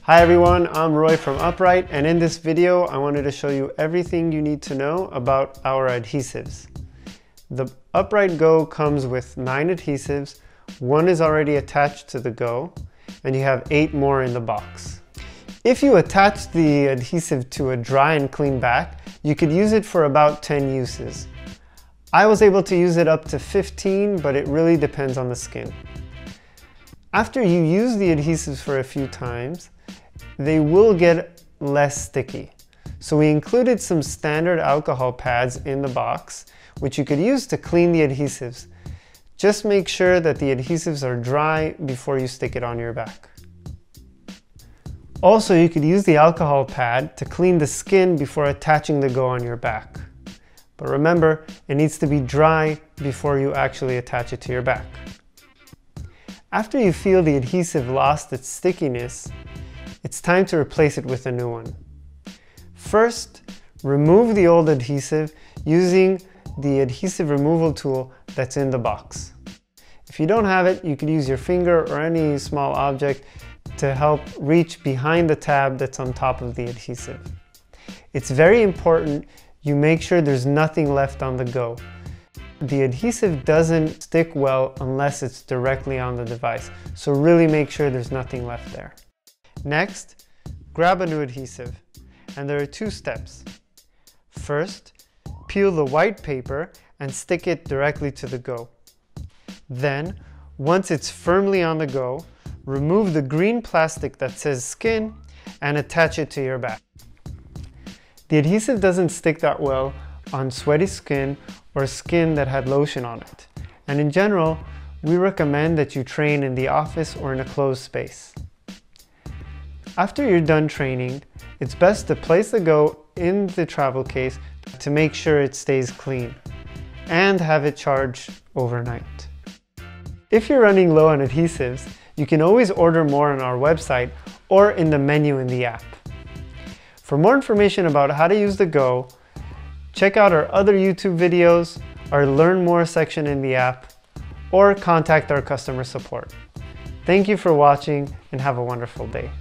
Hi everyone, I'm Roy from Upright, and in this video I wanted to show you everything you need to know about our adhesives. The Upright Go comes with 9 adhesives, 1 is already attached to the Go, and you have 8 more in the box. If you attach the adhesive to a dry and clean back, you could use it for about 10 uses. I was able to use it up to 15, but it really depends on the skin. After you use the adhesives for a few times, they will get less sticky. So we included some standard alcohol pads in the box, which you could use to clean the adhesives. Just make sure that the adhesives are dry before you stick it on your back. Also, you could use the alcohol pad to clean the skin before attaching the Go on your back. But remember, it needs to be dry before you actually attach it to your back. After you feel the adhesive lost its stickiness, it's time to replace it with a new one. First, remove the old adhesive using the adhesive removal tool that's in the box. If you don't have it, you could use your finger or any small object to help reach behind the tab that's on top of the adhesive. It's very important you make sure there's nothing left on the Go. The adhesive doesn't stick well unless it's directly on the device, so really make sure there's nothing left there. Next, grab a new adhesive, and there are 2 steps. First, peel the white paper and stick it directly to the Go. Then, once it's firmly on the Go, remove the green plastic that says skin and attach it to your back. The adhesive doesn't stick that well on sweaty skin or skin that had lotion on it. And in general, we recommend that you train in the office or in a closed space. After you're done training, it's best to place the Go in the travel case to make sure it stays clean and have it charged overnight. If you're running low on adhesives, you can always order more on our website or in the menu in the app. For more information about how to use the Go, check out our other YouTube videos, our Learn More section in the app, or contact our customer support. Thank you for watching and have a wonderful day.